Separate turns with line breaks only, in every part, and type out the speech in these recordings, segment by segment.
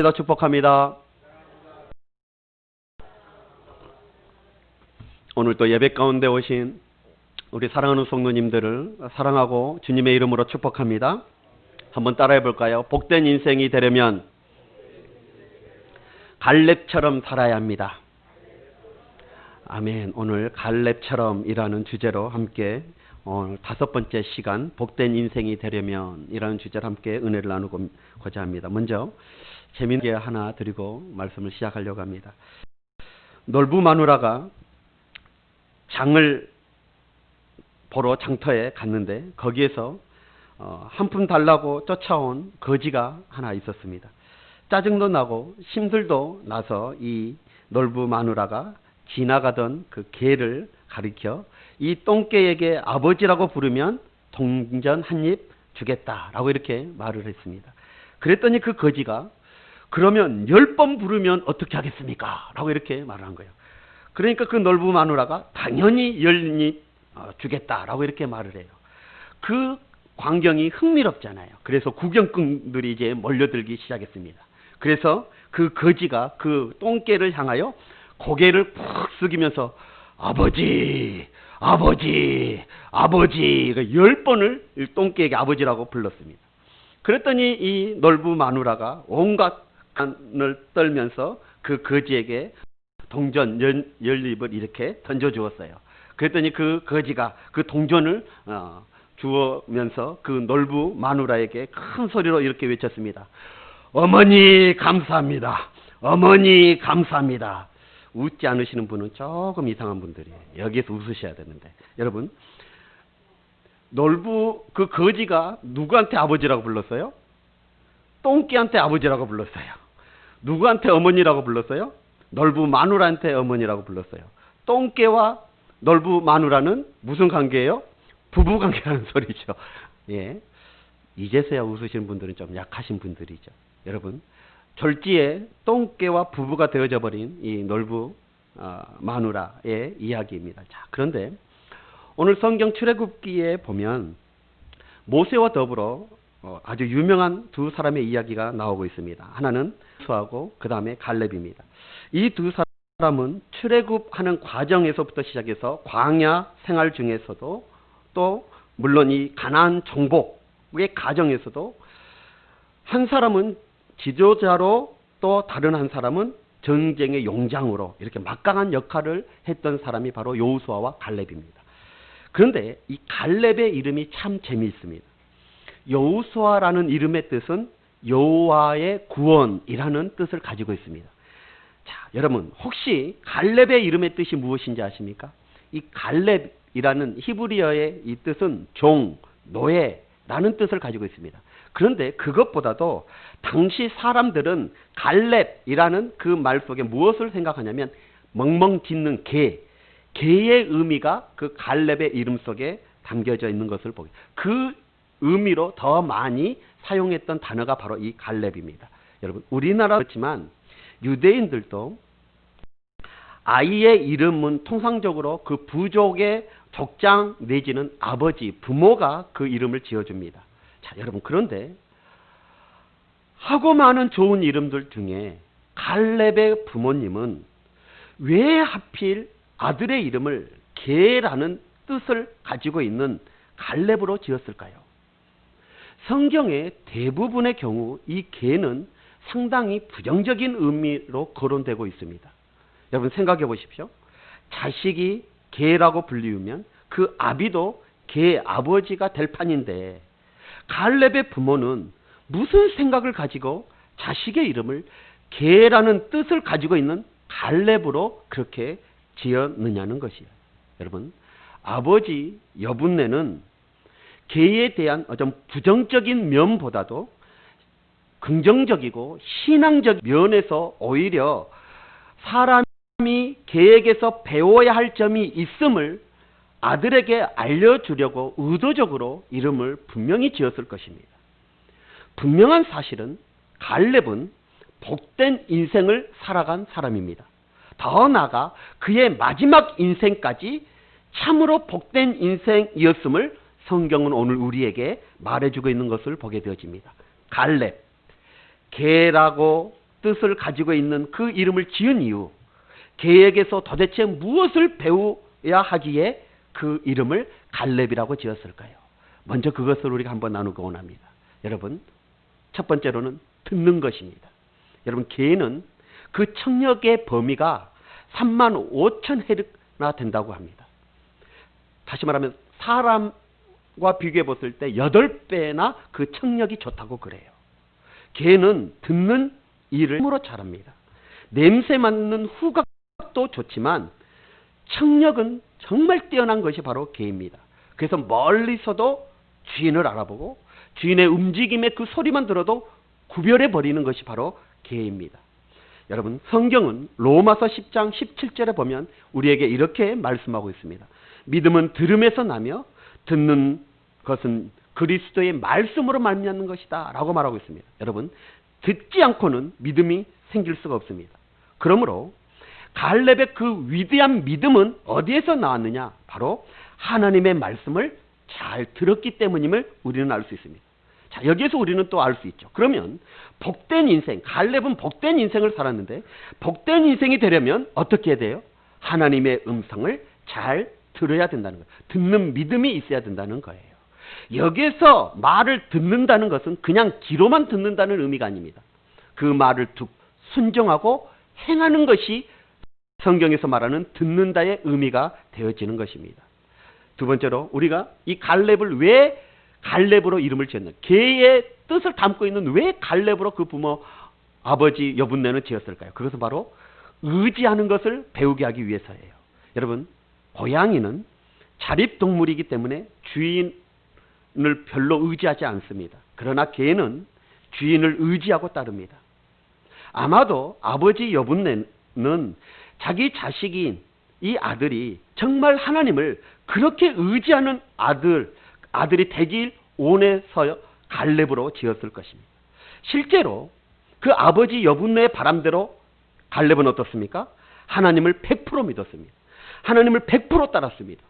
축복합니다. 오늘 또 예배 가운데 오신 우리 사랑하는 성도님들을 사랑하고 주님의 이름으로 축복합니다. 한번 따라해 볼까요? 복된 인생이 되려면 갈렙처럼 살아야 합니다. 아멘. 오늘 갈렙처럼이라는 주제로 함께 오늘 5번째 시간 복된 인생이 되려면 이라는 주제로 함께 은혜를 나누고자 합니다. 먼저 재미있게 하나 드리고 말씀을 시작하려고 합니다. 놀부 마누라가 장을 보러 장터에 갔는데 거기에서 한 푼 달라고 쫓아온 거지가 하나 있었습니다. 짜증도 나고 심술도 나서 이 놀부 마누라가 지나가던 그 개를 가리켜 이 똥개에게 아버지라고 부르면 동전 한 입 주겠다라고 이렇게 말을 했습니다. 그랬더니 그 거지가 그러면 10번 부르면 어떻게 하겠습니까? 라고 이렇게 말을 한 거예요. 그러니까 그 놀부 마누라가 당연히 10입 주겠다라고 이렇게 말을 해요. 그 광경이 흥미롭잖아요. 그래서 구경꾼들이 이제 몰려들기 시작했습니다. 그래서 그 거지가 그 똥개를 향하여 고개를 푹 숙이면서 아버지, 아버지, 아버지 10번을 똥개에게 아버지라고 불렀습니다. 그랬더니 이 놀부 마누라가 온갖 간을 떨면서 그 거지에게 동전 10입을 이렇게 던져주었어요. 그랬더니 그 거지가 그 동전을 주면서 그 놀부 마누라에게 큰 소리로 이렇게 외쳤습니다. 어머니 감사합니다. 어머니 감사합니다. 웃지 않으시는 분은 조금 이상한 분들이에요. 여기에서 웃으셔야 되는데. 여러분, 놀부 그 거지가 누구한테 아버지라고 불렀어요? 똥개한테 아버지라고 불렀어요. 누구한테 어머니라고 불렀어요? 놀부 마누라한테 어머니라고 불렀어요. 똥개와 놀부 마누라는 무슨 관계예요? 부부 관계라는 소리죠. 예. 이제서야 웃으시는 분들은 좀 약하신 분들이죠. 여러분, 졸지에 똥개와 부부가 되어져 버린 이 놀부 마누라의 이야기입니다. 자, 그런데 오늘 성경 출애굽기에 보면 모세와 더불어 아주 유명한 두 사람의 이야기가 나오고 있습니다. 하나는 수하고 그 다음에 갈렙입니다. 이 두 사람은 출애굽하는 과정에서부터 시작해서 광야 생활 중에서도 또 물론 이 가나안 정복의 과정에서도 한 사람은 지도자로 또 다른 한 사람은 전쟁의 용장으로 이렇게 막강한 역할을 했던 사람이 바로 여호수아와 갈렙입니다. 그런데 이 갈렙의 이름이 참 재미있습니다. 여호수아라는 이름의 뜻은 여호와의 구원이라는 뜻을 가지고 있습니다. 자, 여러분 혹시 갈렙의 이름의 뜻이 무엇인지 아십니까? 이 갈렙이라는 히브리어의 이 뜻은 종, 노예라는 뜻을 가지고 있습니다. 그런데 그것보다도 당시 사람들은 갈렙이라는 그 말 속에 무엇을 생각하냐면 멍멍 짖는 개의 의미가 그 갈렙의 이름 속에 담겨져 있는 것을 보게. 그 의미로 더 많이 사용했던 단어가 바로 이 갈렙입니다. 여러분, 우리나라 그렇지만 유대인들도 아이의 이름은 통상적으로 그 부족의 족장 내지는 아버지, 부모가 그 이름을 지어줍니다. 자, 여러분, 그런데 하고 많은 좋은 이름들 중에 갈렙의 부모님은 왜 하필 아들의 이름을 개라는 뜻을 가지고 있는 갈렙으로 지었을까요? 성경의 대부분의 경우 이 개는 상당히 부정적인 의미로 거론되고 있습니다. 여러분 생각해 보십시오. 자식이 개라고 불리우면 그 아비도 개 아버지가 될 판인데 갈렙의 부모는 무슨 생각을 가지고 자식의 이름을 개라는 뜻을 가지고 있는 갈렙으로 그렇게 지었느냐는 것이에요. 여러분, 아버지 여분네는 개에 대한 어떤 부정적인 면보다도 긍정적이고 신앙적 면에서 오히려 사람이 개에게서 배워야 할 점이 있음을 아들에게 알려주려고 의도적으로 이름을 분명히 지었을 것입니다. 분명한 사실은 갈렙은 복된 인생을 살아간 사람입니다. 더 나아가 그의 마지막 인생까지 참으로 복된 인생이었음을 성경은 오늘 우리에게 말해주고 있는 것을 보게 되어집니다. 갈렙, 개라고 뜻을 가지고 있는 그 이름을 지은 이유, 걔에게서 도대체 무엇을 배워야 하기에 그 이름을 갈렙이라고 지었을까요? 먼저 그것을 우리가 한번 나누고 원합니다. 여러분, 첫 번째로는 듣는 것입니다. 여러분, 걔는 그 청력의 범위가 35,000 헤르나 된다고 합니다. 다시 말하면 사람과 비교해 봤을 때 8배나 그 청력이 좋다고 그래요. 걔는 듣는 일을 힘으로 잘합니다. 냄새 맡는 후각도 좋지만 청력은 정말 뛰어난 것이 바로 개입니다. 그래서 멀리서도 주인을 알아보고 주인의 움직임의 그 소리만 들어도 구별해 버리는 것이 바로 개입니다. 여러분, 성경은 로마서 10장 17절에 보면 우리에게 이렇게 말씀하고 있습니다. 믿음은 들음에서 나며 듣는 것은 그리스도의 말씀으로 말미암는 것이다 라고 말하고 있습니다. 여러분, 듣지 않고는 믿음이 생길 수가 없습니다. 그러므로 갈렙의 그 위대한 믿음은 어디에서 나왔느냐? 바로 하나님의 말씀을 잘 들었기 때문임을 우리는 알 수 있습니다. 자, 여기에서 우리는 또 알 수 있죠. 그러면 복된 인생, 갈렙은 복된 인생을 살았는데 복된 인생이 되려면 어떻게 해야 돼요? 하나님의 음성을 잘 들어야 된다는 거예요. 듣는 믿음이 있어야 된다는 거예요. 여기에서 말을 듣는다는 것은 그냥 귀로만 듣는다는 의미가 아닙니다. 그 말을 순종하고 행하는 것이 성경에서 말하는 듣는다의 의미가 되어지는 것입니다. 두 번째로 우리가 이 갈렙을 왜 갈렙으로 이름을 지었나? 걔의 뜻을 담고 있는 왜 갈렙으로 그 부모 아버지 여분네는 지었을까요? 그것은 바로 의지하는 것을 배우게 하기 위해서예요. 여러분, 고양이는 자립동물이기 때문에 주인을 별로 의지하지 않습니다. 그러나 개는 주인을 의지하고 따릅니다. 아마도 아버지 여분네는 자기 자식인 이 아들이 정말 하나님을 그렇게 의지하는 아들이 되길 원해서 갈렙으로 지었을 것입니다. 실제로 그 아버지 여분네의 바람대로 갈렙은 어떻습니까? 하나님을 100% 믿었습니다. 하나님을 100% 따랐습니다.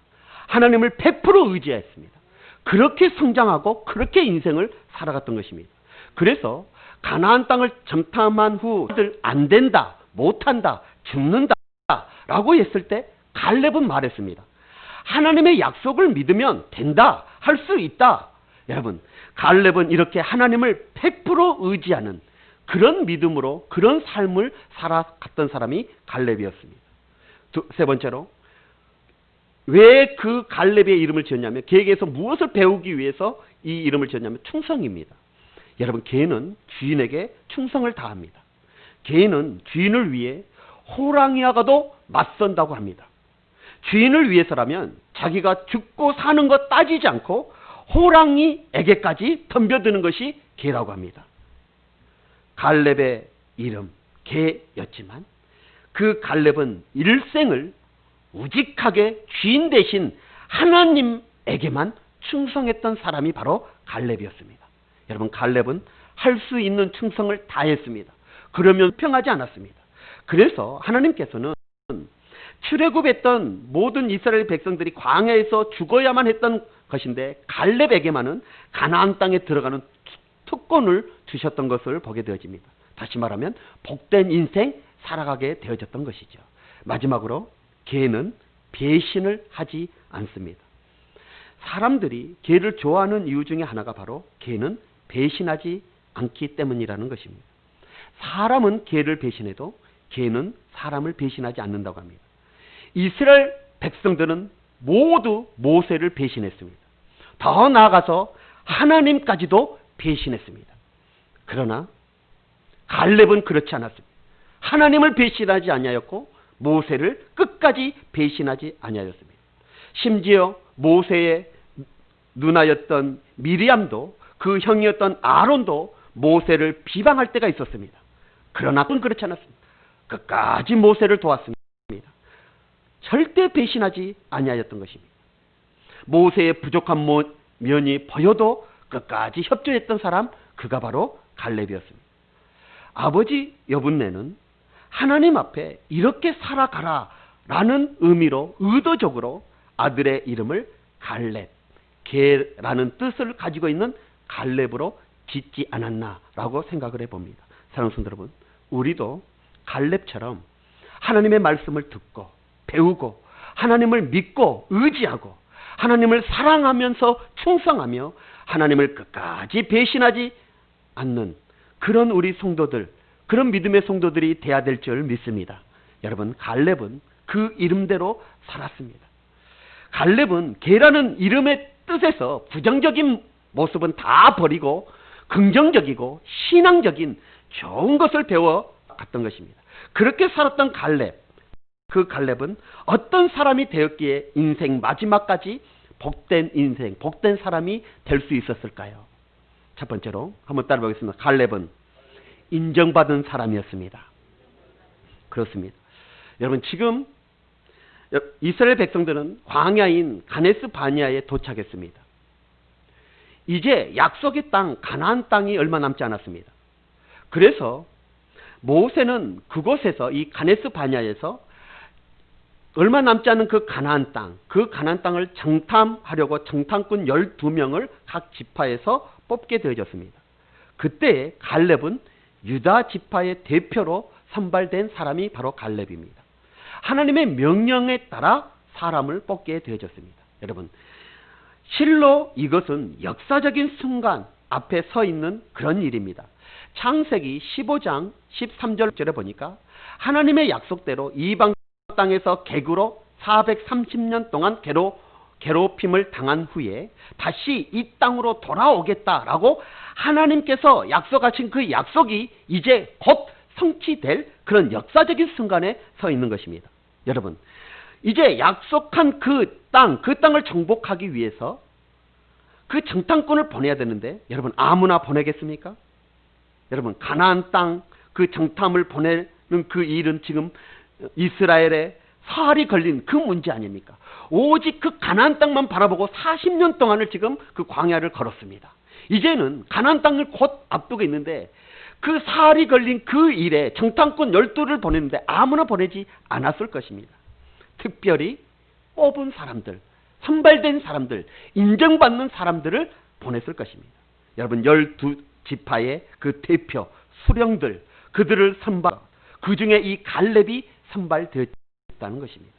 하나님을 100% 의지했습니다. 그렇게 성장하고 그렇게 인생을 살아갔던 것입니다. 그래서 가나안 땅을 정탐한 후 안 된다, 못한다, 죽는다 라고 했을 때 갈렙은 말했습니다. 하나님의 약속을 믿으면 된다, 할 수 있다. 여러분, 갈렙은 이렇게 하나님을 100% 의지하는 그런 믿음으로 그런 삶을 살아갔던 사람이 갈렙이었습니다. 세 번째로 왜 그 갈렙의 이름을 지었냐면 걔에게서 무엇을 배우기 위해서 이 이름을 지었냐면 충성입니다. 여러분, 개는 주인에게 충성을 다합니다. 개는 주인을 위해 호랑이와도 맞선다고 합니다. 주인을 위해서라면 자기가 죽고 사는 것 따지지 않고 호랑이에게까지 덤벼드는 것이 개라고 합니다. 갈렙의 이름 개였지만 그 갈렙은 일생을 우직하게 주인 대신 하나님에게만 충성했던 사람이 바로 갈렙이었습니다. 여러분, 갈렙은 할 수 있는 충성을 다했습니다. 그러면 평하지 않았습니다. 그래서 하나님께서는 출애굽했던 모든 이스라엘 백성들이 광야에서 죽어야만 했던 것인데 갈렙에게만은 가나안 땅에 들어가는 특권을 주셨던 것을 보게 되어집니다. 다시 말하면 복된 인생 살아가게 되어졌던 것이죠. 마지막으로 개는 배신을 하지 않습니다. 사람들이 개를 좋아하는 이유 중에 하나가 바로 개는 배신하지 않기 때문이라는 것입니다. 사람은 개를 배신해도 개는 사람을 배신하지 않는다고 합니다. 이스라엘 백성들은 모두 모세를 배신했습니다. 더 나아가서 하나님까지도 배신했습니다. 그러나 갈렙은 그렇지 않았습니다. 하나님을 배신하지 아니하였고 모세를 끝까지 배신하지 아니하였습니다. 심지어 모세의 누나였던 미리암도 그 형이었던 아론도 모세를 비방할 때가 있었습니다. 그러나 그건 그렇지 않았습니다. 끝까지 모세를 도왔습니다. 절대 배신하지 아니하였던 것입니다. 모세의 부족한 면이 보여도 끝까지 협조했던 사람, 그가 바로 갈렙이었습니다. 아버지 여분네는 하나님 앞에 이렇게 살아가라 라는 의미로 의도적으로 아들의 이름을 갈렙, 개라는 뜻을 가지고 있는 갈렙으로 짓지 않았나라고 생각을 해봅니다. 사랑하는 성도 여러분, 우리도 갈렙처럼 하나님의 말씀을 듣고 배우고 하나님을 믿고 의지하고 하나님을 사랑하면서 충성하며 하나님을 끝까지 배신하지 않는 그런 우리 성도들, 그런 믿음의 성도들이 돼야 될 줄 믿습니다. 여러분, 갈렙은 그 이름대로 살았습니다. 갈렙은 개라는 이름의 뜻에서 부정적인 모습은 다 버리고 긍정적이고 신앙적인 좋은 것을 배워갔던 것입니다. 그렇게 살았던 갈렙, 그 갈렙은 어떤 사람이 되었기에 인생 마지막까지 복된 인생, 복된 사람이 될 수 있었을까요? 첫 번째로 한번 따라보겠습니다. 갈렙은 인정받은 사람이었습니다. 그렇습니다. 여러분, 지금 이스라엘 백성들은 광야인 가데스 바네아에 도착했습니다. 이제 약속의 땅 가나안 땅이 얼마 남지 않았습니다. 그래서 모세는 그곳에서 이 가데스 바네아에서 얼마 남지 않은 그 가나안 땅을 정탐하려고 정탐꾼 12명을 각 지파에서 뽑게 되어졌습니다. 그때 갈렙은 유다 지파의 대표로 선발된 사람이 바로 갈렙입니다. 하나님의 명령에 따라 사람을 뽑게 되어졌습니다. 여러분, 실로 이것은 역사적인 순간 앞에 서 있는 그런 일입니다. 창세기 15장 13절에 보니까 하나님의 약속대로 이방 땅에서 객으로 430년 동안 괴롭힘을 당한 후에 다시 이 땅으로 돌아오겠다라고 하나님께서 약속하신 그 약속이 이제 곧 성취될 그런 역사적인 순간에 서 있는 것입니다. 여러분, 이제 약속한 그 땅을 정복하기 위해서 그 정탐꾼을 보내야 되는데 여러분, 아무나 보내겠습니까? 여러분, 가나안 땅 그 정탐을 보내는 그 일은 지금 이스라엘에 사활이 걸린 그 문제 아닙니까? 오직 그 가나안 땅만 바라보고 40년 동안을 지금 그 광야를 걸었습니다. 이제는 가나안 땅을 곧 앞두고 있는데 그 사활이 걸린 그 일에 정탐꾼 12를 보냈는데 아무나 보내지 않았을 것입니다. 특별히 뽑은 사람들, 선발된 사람들, 인정받는 사람들을 보냈을 것입니다. 여러분, 12지파의 그 대표, 수령들, 그들을 선발, 그 중에 이 갈렙이 선발되었다는 것입니다.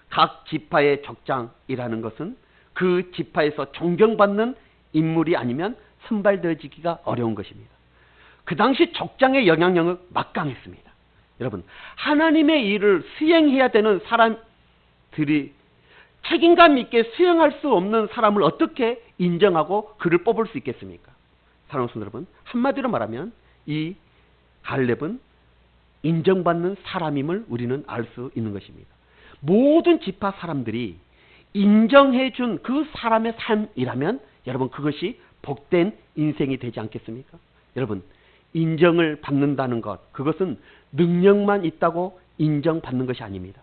각 지파의 족장이라는 것은 그 지파에서 존경받는 인물이 아니면 선발되어지기가 어려운 것입니다. 그 당시 족장의 영향력은 막강했습니다. 여러분, 하나님의 일을 수행해야 되는 사람들이 책임감 있게 수행할 수 없는 사람을 어떻게 인정하고 그를 뽑을 수 있겠습니까? 사랑하는 성도 여러분, 한마디로 말하면 이 갈렙은 인정받는 사람임을 우리는 알 수 있는 것입니다. 모든 지파 사람들이 인정해준 그 사람의 삶이라면 여러분, 그것이 복된 인생이 되지 않겠습니까? 여러분, 인정을 받는다는 것, 그것은 능력만 있다고 인정받는 것이 아닙니다.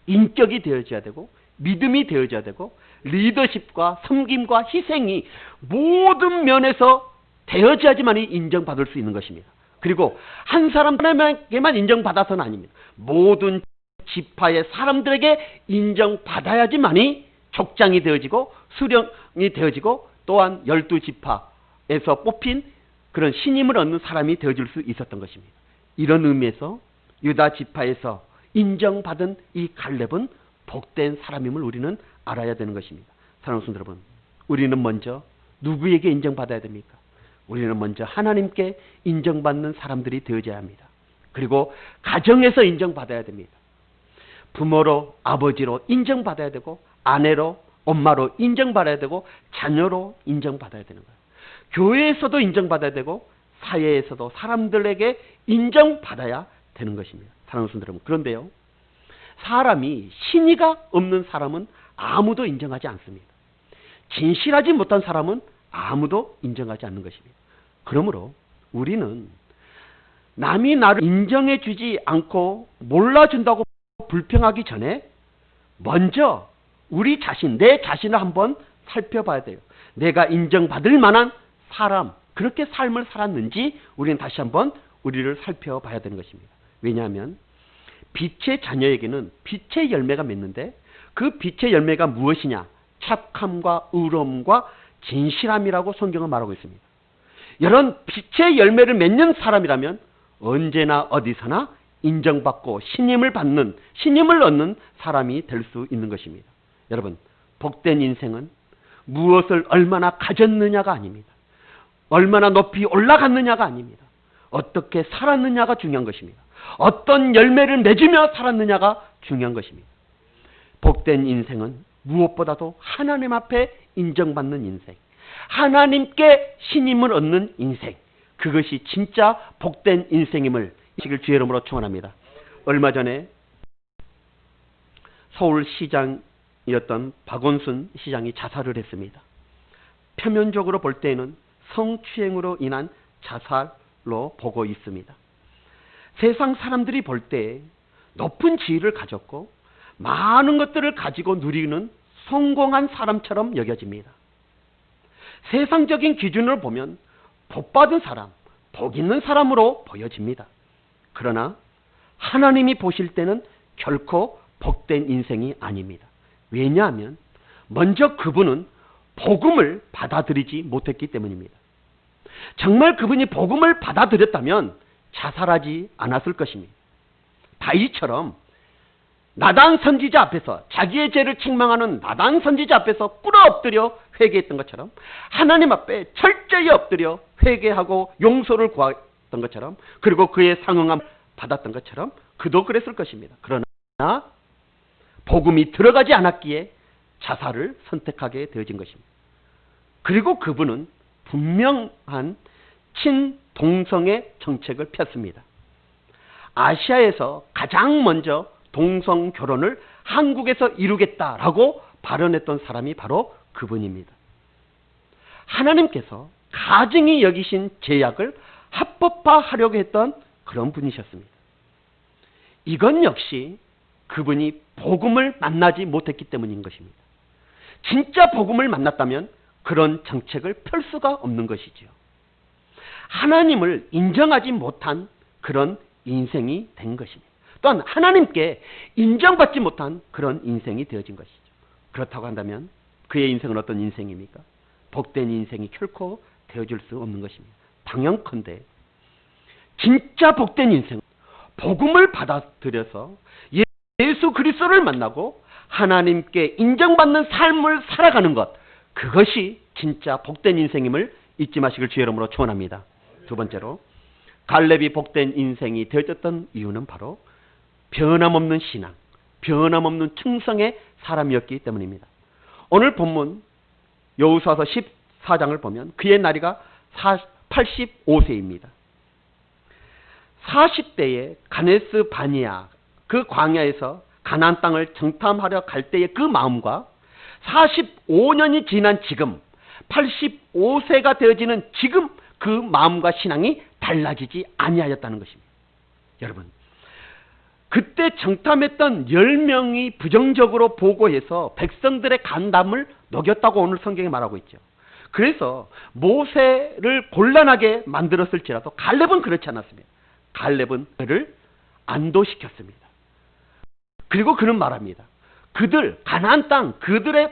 인격이 되어져야 되고 믿음이 되어져야 되고 리더십과 섬김과 희생이 모든 면에서 되어져야지만이 인정받을 수 있는 것입니다. 그리고 한 사람에게만 인정받아서는 아닙니다. 모든 지파의 사람들에게 인정받아야지만이 족장이 되어지고 수령이 되어지고 또한 12지파에서 뽑힌 그런 신임을 얻는 사람이 되어질 수 있었던 것입니다. 이런 의미에서 유다 지파에서 인정받은 이 갈렙은 복된 사람임을 우리는 알아야 되는 것입니다. 사랑하는 성도 여러분, 우리는 먼저 누구에게 인정받아야 됩니까? 우리는 먼저 하나님께 인정받는 사람들이 되어져야 합니다. 그리고 가정에서 인정받아야 됩니다. 부모로, 아버지로 인정받아야 되고 아내로, 엄마로 인정받아야 되고 자녀로 인정받아야 되는 거예요. 교회에서도 인정받아야 되고 사회에서도 사람들에게 인정받아야 되는 것입니다. 사랑하는 성도 여러분, 그런데요, 사람이 신의가 없는 사람은 아무도 인정하지 않습니다. 진실하지 못한 사람은 아무도 인정하지 않는 것입니다. 그러므로 우리는 남이 나를 인정해 주지 않고 몰라준다고 불평하기 전에 먼저 우리 자신, 내 자신을 한번 살펴봐야 돼요. 내가 인정받을 만한 사람, 그렇게 삶을 살았는지 우리는 다시 한번 우리를 살펴봐야 되는 것입니다. 왜냐하면 빛의 자녀에게는 빛의 열매가 맺는데 그 빛의 열매가 무엇이냐? 착함과 의로움과 진실함이라고 성경은 말하고 있습니다. 이런 빛의 열매를 맺는 사람이라면 언제나 어디서나 인정받고 신임을 얻는 사람이 될 수 있는 것입니다. 여러분, 복된 인생은 무엇을 얼마나 가졌느냐가 아닙니다. 얼마나 높이 올라갔느냐가 아닙니다. 어떻게 살았느냐가 중요한 것입니다. 어떤 열매를 맺으며 살았느냐가 중요한 것입니다. 복된 인생은 무엇보다도 하나님 앞에 인정받는 인생, 하나님께 신임을 얻는 인생, 그것이 진짜 복된 인생임을 주의 이름으로 축원합니다. 얼마 전에 서울시장이었던 박원순 시장이 자살을 했습니다. 표면적으로 볼 때에는 성추행으로 인한 자살로 보고 있습니다. 세상 사람들이 볼 때 높은 지위를 가졌고 많은 것들을 가지고 누리는 성공한 사람처럼 여겨집니다. 세상적인 기준으로 보면 복받은 사람, 복 있는 사람으로 보여집니다. 그러나 하나님이 보실 때는 결코 복된 인생이 아닙니다. 왜냐하면 먼저 그분은 복음을 받아들이지 못했기 때문입니다. 정말 그분이 복음을 받아들였다면 자살하지 않았을 것입니다. 다윗처럼 나단 선지자 앞에서, 자기의 죄를 책망하는 나단 선지자 앞에서 꿇어 엎드려 회개했던 것처럼, 하나님 앞에 철저히 엎드려 회개하고 용서를 구했던 것처럼, 그리고 그의 상응함 받았던 것처럼 그도 그랬을 것입니다. 그러나 복음이 들어가지 않았기에 자살을 선택하게 되어진 것입니다. 그리고 그분은 분명한 친동성의 정책을 폈습니다. 아시아에서 가장 먼저 동성 결혼을 한국에서 이루겠다라고 발언했던 사람이 바로 그분입니다. 하나님께서 가증히 여기신 제약을 합법화하려고 했던 그런 분이셨습니다. 이건 역시 그분이 복음을 만나지 못했기 때문인 것입니다. 진짜 복음을 만났다면 그런 정책을 펼 수가 없는 것이지요. 하나님을 인정하지 못한 그런 인생이 된 것입니다. 또한 하나님께 인정받지 못한 그런 인생이 되어진 것이죠. 그렇다고 한다면 그의 인생은 어떤 인생입니까? 복된 인생이 결코 되어줄 수 없는 것입니다. 당연컨대 진짜 복된 인생은 복음을 받아들여서 예수 그리스도를 만나고 하나님께 인정받는 삶을 살아가는 것, 그것이 진짜 복된 인생임을 잊지 마시길 주의 이름으로 축원합니다. 두 번째로 갈렙이 복된 인생이 되어졌던 이유는 바로 변함없는 신앙, 변함없는 충성의 사람이었기 때문입니다. 오늘 본문 여호수아서 14장을 보면 그의 나이가 85세입니다. 40대에 가네스 바니아 그 광야에서 가나안 땅을 정탐하려 갈 때의 그 마음과 45년이 지난 지금 85세가 되어지는 지금 그 마음과 신앙이 달라지지 아니하였다는 것입니다. 여러분, 그때 정탐했던 10명이 부정적으로 보고해서 백성들의 간담을 녹였다고 오늘 성경에 말하고 있죠. 그래서 모세를 곤란하게 만들었을지라도 갈렙은 그렇지 않았습니다. 갈렙은 그를 안도시켰습니다. 그리고 그는 말합니다. 가나안 땅 그들은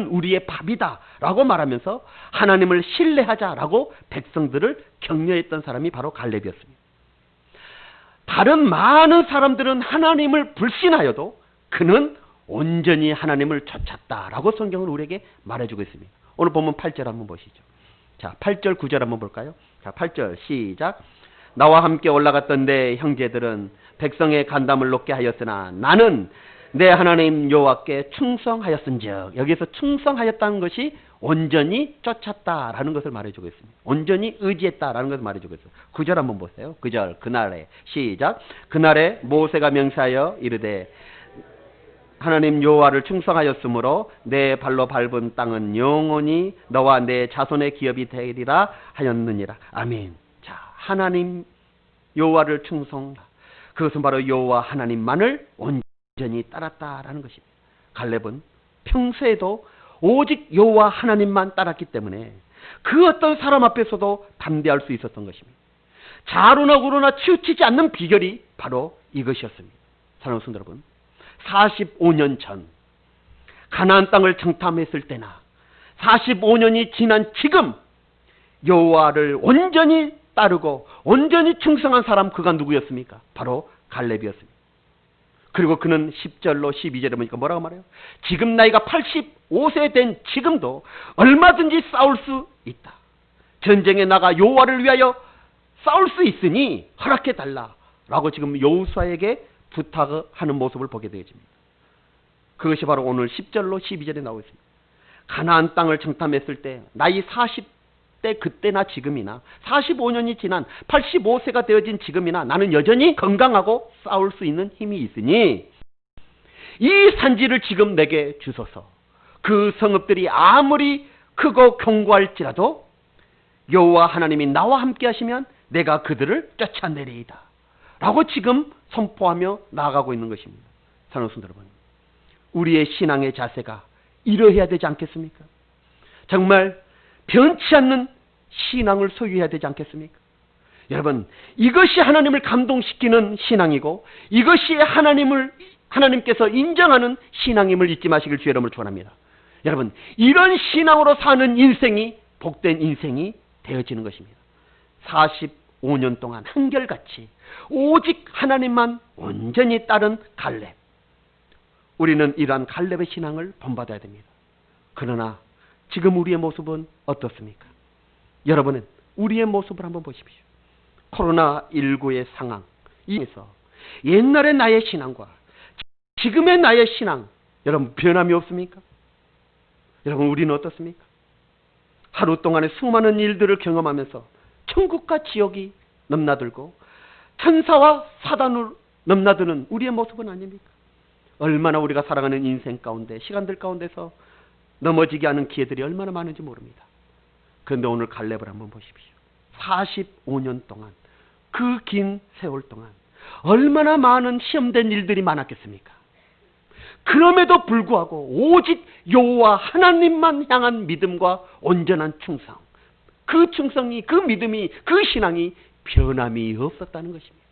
우리의 밥이다 라고 말하면서 하나님을 신뢰하자라고 백성들을 격려했던 사람이 바로 갈렙이었습니다. 다른 많은 사람들은 하나님을 불신하여도 그는 온전히 하나님을 쫓았다라고 성경은 우리에게 말해주고 있습니다. 오늘 본문 8절 한번 보시죠. 자, 8절 9절 한번 볼까요? 자, 8절 시작. 나와 함께 올라갔던 내 형제들은 백성의 간담을 높게 하였으나 나는 내 하나님 여호와께 충성하였은즉, 여기서 충성하였다는 것이 온전히 쫓았다라는 것을 말해주고 있습니다. 온전히 의지했다라는 것을 말해주고 있습니다. 9절 한번 보세요. 9절 그날에 시작. 그날에 모세가 명세하여 이르되 하나님 여호와를 충성하였으므로 내 발로 밟은 땅은 영원히 너와 내 자손의 기업이 되리라 하였느니라. 아멘. 자, 하나님 여호와를 충성하라. 그것은 바로 여호와 하나님만을 온전히 따랐다라는 것입니다. 갈렙은 평소에도 오직 여호와 하나님만 따랐기 때문에 그 어떤 사람 앞에서도 담대할 수 있었던 것입니다. 자로나 고로나 치우치지 않는 비결이 바로 이것이었습니다. 사랑하는 성도 여러분, 45년 전 가나안 땅을 정탐했을 때나 45년이 지난 지금 여호와를 온전히 따르고 온전히 충성한 사람, 그가 누구였습니까? 바로 갈렙이었습니다. 그리고 그는 10절로 12절에 보니까 뭐라고 말해요? 지금 나이가 85세 된 지금도 얼마든지 싸울 수 있다. 전쟁에 나가 여호와를 위하여 싸울 수 있으니 허락해 달라 라고 지금 여호수아에게 부탁하는 모습을 보게 되어집니다. 그것이 바로 오늘 10절로 12절에 나오고 있습니다. 가나안 땅을 정탐했을 때 나이 40대 그때나 지금이나 45년이 지난 85세가 되어진 지금이나 나는 여전히 건강하고 싸울 수 있는 힘이 있으니 이 산지를 지금 내게 주소서. 그 성읍들이 아무리 크고 견고할지라도 여호와 하나님이 나와 함께 하시면 내가 그들을 쫓아내리이다 라고 지금 선포하며 나아가고 있는 것입니다. 사랑하는 성도 여러분, 우리의 신앙의 자세가 이러해야 되지 않겠습니까? 정말 변치 않는 신앙을 소유해야 되지 않겠습니까? 여러분, 이것이 하나님을 감동시키는 신앙이고 이것이 하나님께서 인정하는 신앙임을 잊지 마시길 주의 이름으로 축원합니다. 여러분, 이런 신앙으로 사는 인생이 복된 인생이 되어지는 것입니다. 45년 동안 한결같이 오직 하나님만 온전히 따른 갈렙. 우리는 이러한 갈렙의 신앙을 본받아야 됩니다. 그러나 지금 우리의 모습은 어떻습니까? 여러분은 우리의 모습을 한번 보십시오. 코로나19의 상황, 이에서 옛날의 나의 신앙과 지금의 나의 신앙, 여러분 변함이 없습니까? 여러분, 우리는 어떻습니까? 하루 동안에 수많은 일들을 경험하면서 천국과 지옥이 넘나들고 천사와 사단으로 넘나드는 우리의 모습은 아닙니까? 얼마나 우리가 살아가는 인생 가운데, 시간들 가운데서 넘어지게 하는 기회들이 얼마나 많은지 모릅니다. 그런데 오늘 갈렙을 한번 보십시오. 45년 동안, 그 긴 세월 동안 얼마나 많은 시험된 일들이 많았겠습니까? 그럼에도 불구하고 오직 여호와 하나님만 향한 믿음과 온전한 충성, 그 충성이, 그 믿음이, 그 신앙이 변함이 없었다는 것입니다.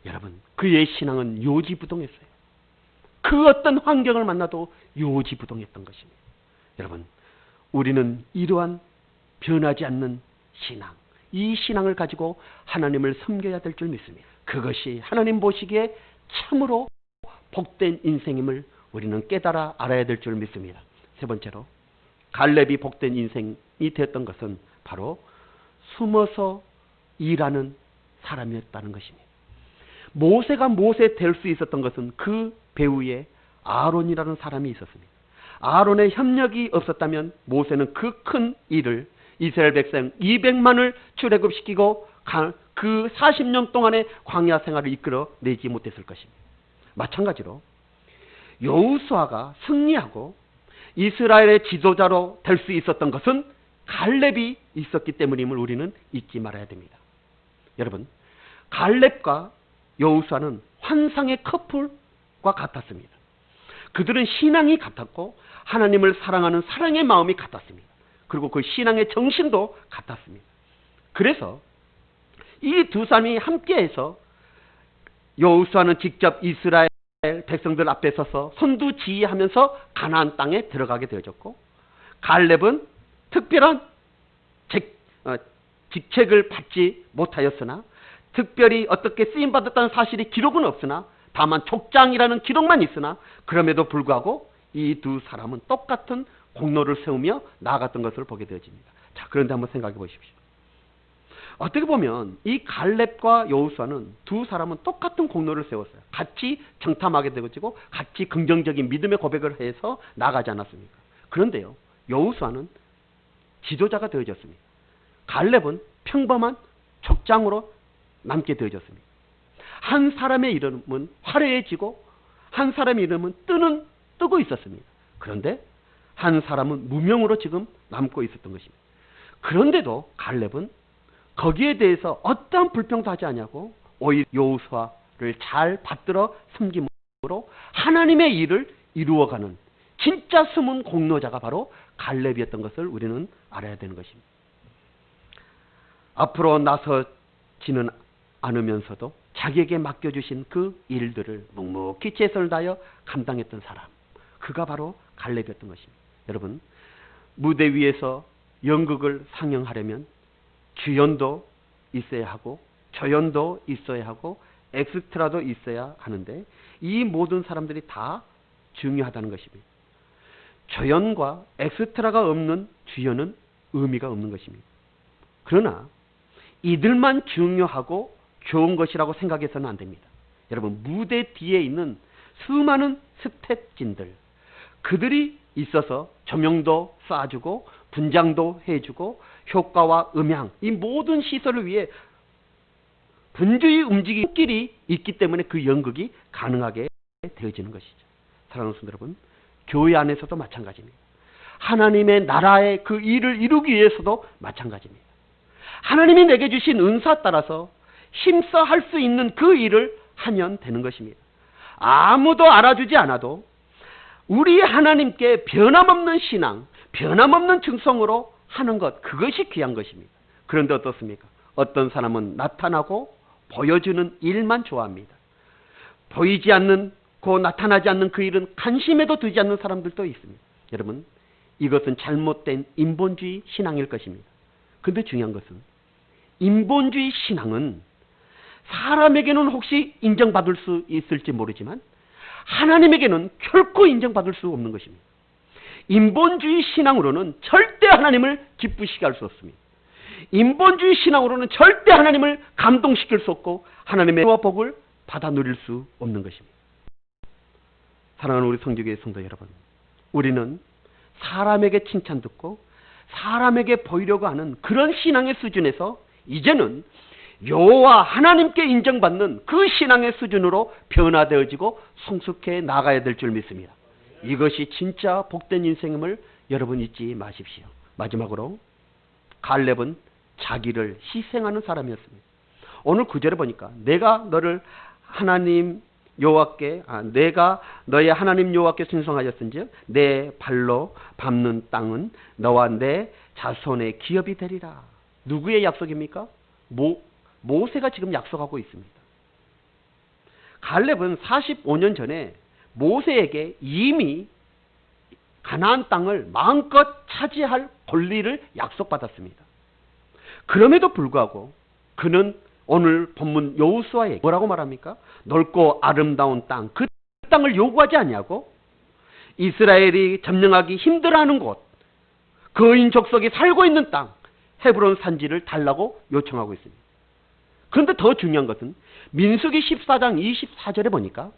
여러분, 그의 신앙은 요지부동했어요. 그 어떤 환경을 만나도 요지부동했던 것입니다. 여러분, 우리는 이러한 변하지 않는 신앙, 이 신앙을 가지고 하나님을 섬겨야 될 줄 믿습니다. 그것이 하나님 보시기에 참으로 복된 인생임을 우리는 깨달아 알아야 될 줄 믿습니다. 세 번째로, 갈렙이 복된 인생이 되었던 것은 바로 숨어서 일하는 사람이었다는 것입니다. 모세가 모세 될 수 있었던 것은 그 배후에 아론이라는 사람이 있었습니다. 아론의 협력이 없었다면 모세는 그 큰 일을, 이스라엘 백성 200만을 출애굽시키고 그 40년 동안의 광야 생활을 이끌어내지 못했을 것입니다. 마찬가지로 여호수아가 승리하고 이스라엘의 지도자로 될 수 있었던 것은 갈렙이 있었기 때문임을 우리는 잊지 말아야 됩니다. 여러분, 갈렙과 여호수아는 환상의 커플과 같았습니다. 그들은 신앙이 같았고 하나님을 사랑하는 사랑의 마음이 같았습니다. 그리고 그 신앙의 정신도 같았습니다. 그래서 이 두 사람이 함께해서 여호수아는 직접 이스라엘 백성들 앞에 서서 선두지휘하면서 가나안 땅에 들어가게 되어졌고, 갈렙은 특별한 직책을 받지 못하였으나, 특별히 어떻게 쓰임받았다는 사실이 기록은 없으나 다만 족장이라는 기록만 있으나, 그럼에도 불구하고 이 두 사람은 똑같은 공로를 세우며 나아갔던 것을 보게 되어집니다. 자, 그런데 한번 생각해 보십시오. 어떻게 보면 이 갈렙과 여호수아는 두 사람은 똑같은 공로를 세웠어요. 같이 정탐하게 되어지고 같이 긍정적인 믿음의 고백을 해서 나가지 않았습니까? 그런데요, 여호수아는 지도자가 되어졌습니다. 갈렙은 평범한 족장으로 남게 되어졌습니다. 한 사람의 이름은 화려해지고 한 사람의 이름은 뜨고 있었습니다. 그런데 한 사람은 무명으로 지금 남고 있었던 것입니다. 그런데도 갈렙은 거기에 대해서 어떠한 불평도 하지 않냐고 오히려 여호수아를 잘 받들어 섬김으로 하나님의 일을 이루어가는 진짜 숨은 공로자가 바로 갈렙이었던 것을 우리는 알아야 되는 것입니다. 앞으로 나서지는 않으면서도 자기에게 맡겨주신 그 일들을 묵묵히 최선을 다하여 감당했던 사람, 그가 바로 갈렙이었던 것입니다. 여러분, 무대 위에서 연극을 상영하려면 주연도 있어야 하고 조연도 있어야 하고 엑스트라도 있어야 하는데 이 모든 사람들이 다 중요하다는 것입니다. 조연과 엑스트라가 없는 주연은 의미가 없는 것입니다. 그러나 이들만 중요하고 좋은 것이라고 생각해서는 안 됩니다. 여러분, 무대 뒤에 있는 수많은 스텝진들, 그들이 있어서 조명도 쏴주고 분장도 해주고 효과와 음향, 이 모든 시설을 위해 분주히 움직이는 길이 있기 때문에 그 연극이 가능하게 되어지는 것이죠. 사랑하는 성도 여러분, 교회 안에서도 마찬가지입니다. 하나님의 나라의 그 일을 이루기 위해서도 마찬가지입니다. 하나님이 내게 주신 은사 따라서 힘써 할 수 있는 그 일을 하면 되는 것입니다. 아무도 알아주지 않아도 우리 하나님께 변함없는 신앙, 변함없는 충성으로 하는 것, 그것이 귀한 것입니다. 그런데 어떻습니까? 어떤 사람은 나타나고 보여주는 일만 좋아합니다. 보이지 않는, 나타나지 않는 그 일은 관심에도 두지 않는 사람들도 있습니다. 여러분, 이것은 잘못된 인본주의 신앙일 것입니다. 그런데 중요한 것은 인본주의 신앙은 사람에게는 혹시 인정받을 수 있을지 모르지만 하나님에게는 결코 인정받을 수 없는 것입니다. 인본주의 신앙으로는 절대 하나님을 기쁘시게 할 수 없습니다. 인본주의 신앙으로는 절대 하나님을 감동시킬 수 없고 하나님의 복을 받아 누릴 수 없는 것입니다. 사랑하는 우리 성주교회 성도 여러분, 우리는 사람에게 칭찬 듣고 사람에게 보이려고 하는 그런 신앙의 수준에서 이제는 여호와 하나님께 인정받는 그 신앙의 수준으로 변화되어지고 성숙해 나가야 될 줄 믿습니다. 이것이 진짜 복된 인생임을 여러분 잊지 마십시오. 마지막으로 갈렙은 자기를 희생하는 사람이었습니다. 오늘 구절에 보니까 내가 너를 하나님 여호와께 내가 너의 하나님 여호와께 순종하였은즉 내 발로 밟는 땅은 너와 내 자손의 기업이 되리라. 누구의 약속입니까? 모세가 지금 약속하고 있습니다. 갈렙은 45년 전에 모세에게 이미 가나안 땅을 마음껏 차지할 권리를 약속받았습니다. 그럼에도 불구하고 그는 오늘 본문 여호수아에게 뭐라고 말합니까? 넓고 아름다운 땅, 그 땅을 요구하지 아니하고 이스라엘이 점령하기 힘들어하는 곳, 거인 족속이 살고 있는 땅, 헤브론 산지를 달라고 요청하고 있습니다. 그런데 더 중요한 것은 민수기 14장 24절에 보니까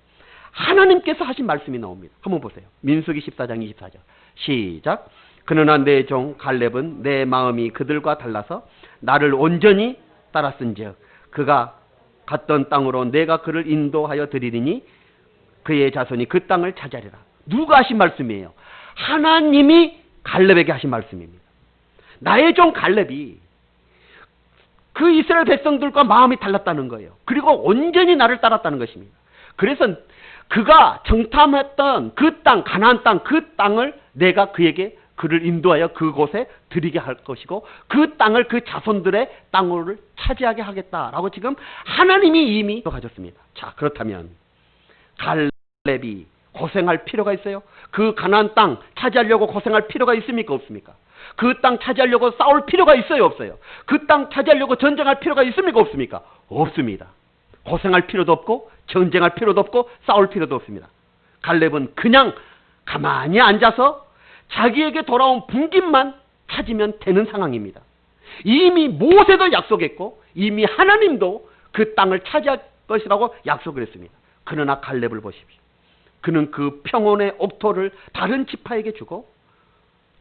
하나님께서 하신 말씀이 나옵니다. 한번 보세요. 민수기 14장 24절 시작. 그러나 내 종 갈렙은 내 마음이 그들과 달라서 나를 온전히 따랐은즉 그가 갔던 땅으로 내가 그를 인도하여 드리리니 그의 자손이 그 땅을 차지하리라. 누가 하신 말씀이에요? 하나님이 갈렙에게 하신 말씀입니다. 나의 종 갈렙이 그 이스라엘 백성들과 마음이 달랐다는 거예요. 그리고 온전히 나를 따랐다는 것입니다. 그래서 그가 정탐했던 그 땅, 가나안 땅, 그 땅을 내가 그에게 그를 인도하여 그곳에 드리게 할 것이고 그 땅을 그 자손들의 땅을 차지하게 하겠다라고 지금 하나님이 이미 가졌습니다. 자, 그렇다면 갈렙이 고생할 필요가 있어요? 그 가나안 땅 차지하려고 고생할 필요가 있습니까? 없습니까? 그 땅 차지하려고 싸울 필요가 있어요? 없어요? 그 땅 차지하려고 전쟁할 필요가 있습니까? 없습니까? 없습니다. 고생할 필요도 없고 전쟁할 필요도 없고 싸울 필요도 없습니다. 갈렙은 그냥 가만히 앉아서 자기에게 돌아온 분깃만 찾으면 되는 상황입니다. 이미 모세도 약속했고 이미 하나님도 그 땅을 차지할 것이라고 약속을 했습니다. 그러나 갈렙을 보십시오. 그는 그 평온의 옥토를 다른 지파에게 주고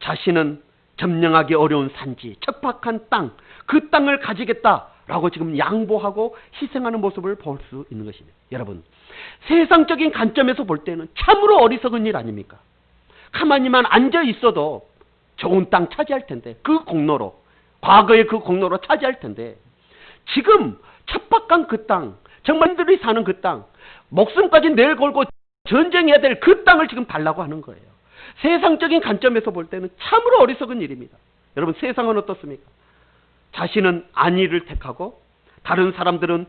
자신은 점령하기 어려운 산지, 척박한 땅, 그 땅을 가지겠다라고 지금 양보하고 희생하는 모습을 볼 수 있는 것입니다. 여러분, 세상적인 관점에서 볼 때는 참으로 어리석은 일 아닙니까? 가만히만 앉아 있어도 좋은 땅 차지할 텐데, 그 공로로, 과거의 그 공로로 차지할 텐데, 지금 척박한 그 땅, 정말들이 사는 그 땅, 목숨까지 내걸고 전쟁해야 될 그 땅을 지금 달라고 하는 거예요. 세상적인 관점에서 볼 때는 참으로 어리석은 일입니다. 여러분, 세상은 어떻습니까? 자신은 안일을 택하고 다른 사람들은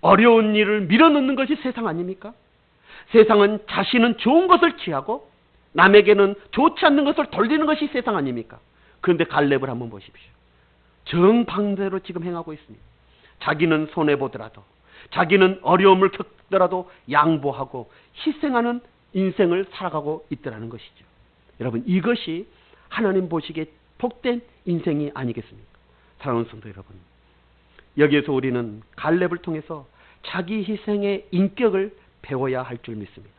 어려운 일을 밀어넣는 것이 세상 아닙니까? 세상은 자신은 좋은 것을 취하고 남에게는 좋지 않는 것을 돌리는 것이 세상 아닙니까? 그런데 갈렙을 한번 보십시오. 정반대로 지금 행하고 있습니다. 자기는 손해보더라도, 자기는 어려움을 겪더라도 양보하고 희생하는 인생을 살아가고 있더라는 것이죠. 여러분, 이것이 하나님 보시기에 복된 인생이 아니겠습니까? 사랑하는 성도 여러분, 여기에서 우리는 갈렙을 통해서 자기 희생의 인격을 배워야 할 줄 믿습니다.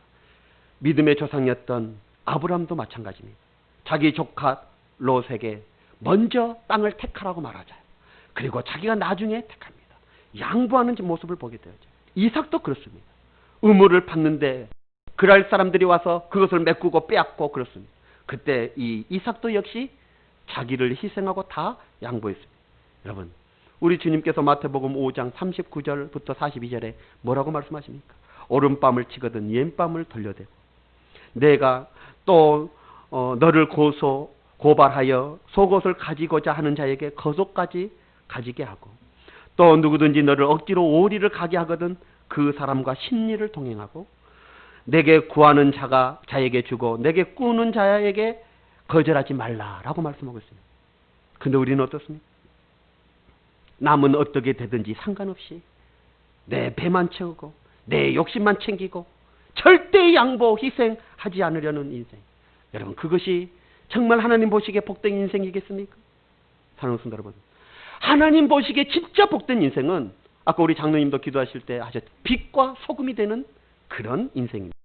믿음의 조상이었던 아브라함도 마찬가지입니다. 자기 조카 롯에게 먼저 땅을 택하라고 말하자요. 그리고 자기가 나중에 택합니다. 양보하는 모습을 보게 되죠. 이삭도 그렇습니다. 우물을 팠는데 그랄 사람들이 와서 그것을 메꾸고 빼앗고 그렇습니다. 그때 이 이삭도 역시 자기를 희생하고 다 양보했습니다. 여러분, 우리 주님께서 마태복음 5장 39절부터 42절에 뭐라고 말씀하십니까? 오른밤을 치거든 왼밤을 돌려대고 내가 또 너를 고발하여 속옷을 가지고자 하는 자에게 겉옷까지 가지게 하고 또 누구든지 너를 억지로 오리를 가게 하거든 그 사람과 심리를 동행하고 내게 구하는 자에게 주고 내게 꾸는 자에게 거절하지 말라라고 말씀하고 있습니다. 근데 우리는 어떻습니까? 남은 어떻게 되든지 상관없이 내 배만 채우고 내 욕심만 챙기고 절대 양보 희생하지 않으려는 인생. 여러분, 그것이 정말 하나님 보시기에 복된 인생이겠습니까? 사랑하는 성도 여러분, 하나님 보시기에 진짜 복된 인생은 아까 우리 장로님도 기도하실 때 하셨죠. 빛과 소금이 되는 그런 인생입니다.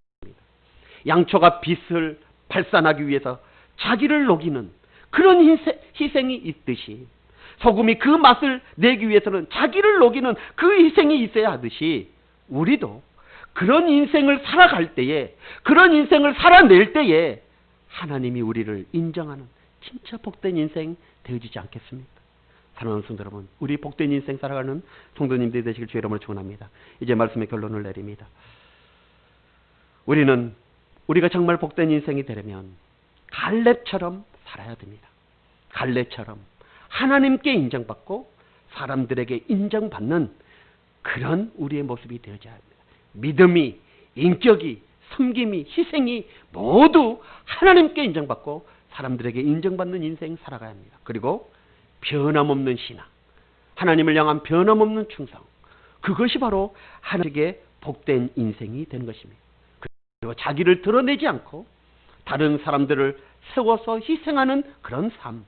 양초가 빛을 발산하기 위해서 자기를 녹이는 그런 희생이 있듯이 소금이 그 맛을 내기 위해서는 자기를 녹이는 그 희생이 있어야 하듯이 우리도 그런 인생을 살아갈 때에, 그런 인생을 살아낼 때에 하나님이 우리를 인정하는 진짜 복된 인생 되어지지 않겠습니까? 사랑하는 성도 여러분, 우리 복된 인생 살아가는 성도님들이 되시길 주의 이름으로 축원합니다. 이제 말씀의 결론을 내립니다. 우리가 정말 복된 인생이 되려면 갈렙처럼 살아야 됩니다. 갈렙처럼 하나님께 인정받고 사람들에게 인정받는 그런 우리의 모습이 되어져야 합니다. 믿음이, 인격이, 섬김이, 희생이 모두 하나님께 인정받고 사람들에게 인정받는 인생 살아가야 합니다. 그리고 변함없는 신앙, 하나님을 향한 변함없는 충성, 그것이 바로 하나님께 복된 인생이 되는 것입니다. 그리고 자기를 드러내지 않고 다른 사람들을 세워서 희생하는 그런 삶,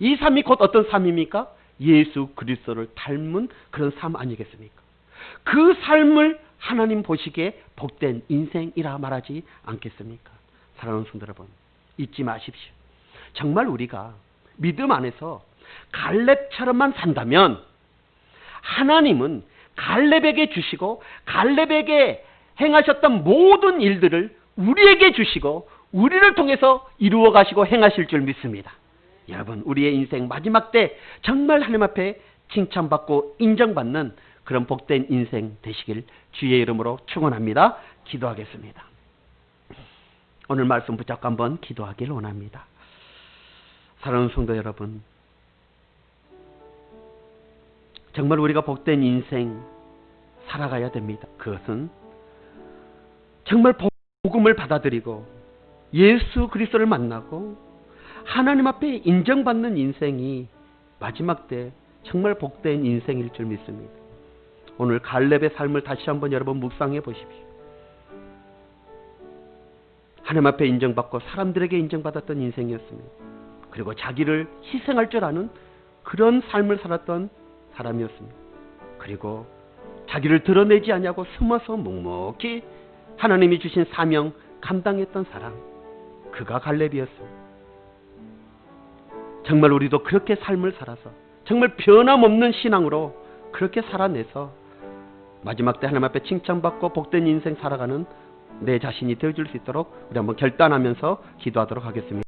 이 삶이 곧 어떤 삶입니까? 예수 그리스도를 닮은 그런 삶 아니겠습니까? 그 삶을 하나님 보시기에 복된 인생이라 말하지 않겠습니까? 사랑하는 성도 여러분, 잊지 마십시오. 정말 우리가 믿음 안에서 갈렙처럼만 산다면 하나님은 갈렙에게 주시고 갈렙에게 행하셨던 모든 일들을 우리에게 주시고 우리를 통해서 이루어 가시고 행하실 줄 믿습니다. 여러분, 우리의 인생 마지막 때 정말 하나님 앞에 칭찬받고 인정받는 그런 복된 인생 되시길 주의 이름으로 축원합니다. 기도하겠습니다. 오늘 말씀 붙잡고 한번 기도하길 원합니다. 사랑하는 성도 여러분, 정말 우리가 복된 인생 살아가야 됩니다. 그것은 정말 복음을 받아들이고 예수 그리스도를 만나고 하나님 앞에 인정받는 인생이 마지막 때 정말 복된 인생일 줄 믿습니다. 오늘 갈렙의 삶을 다시 한번 여러분 묵상해 보십시오. 하나님 앞에 인정받고 사람들에게 인정받았던 인생이었습니다. 그리고 자기를 희생할 줄 아는 그런 삶을 살았던 사람이었습니다. 그리고 자기를 드러내지 않냐고 숨어서 묵묵히 하나님이 주신 사명 감당했던 사람, 그가 갈렙이었습니다. 정말 우리도 그렇게 삶을 살아서 정말 변함없는 신앙으로 그렇게 살아내서 마지막 때 하나님 앞에 칭찬받고 복된 인생 살아가는 내 자신이 되어줄 수 있도록 우리 한번 결단하면서 기도하도록 하겠습니다.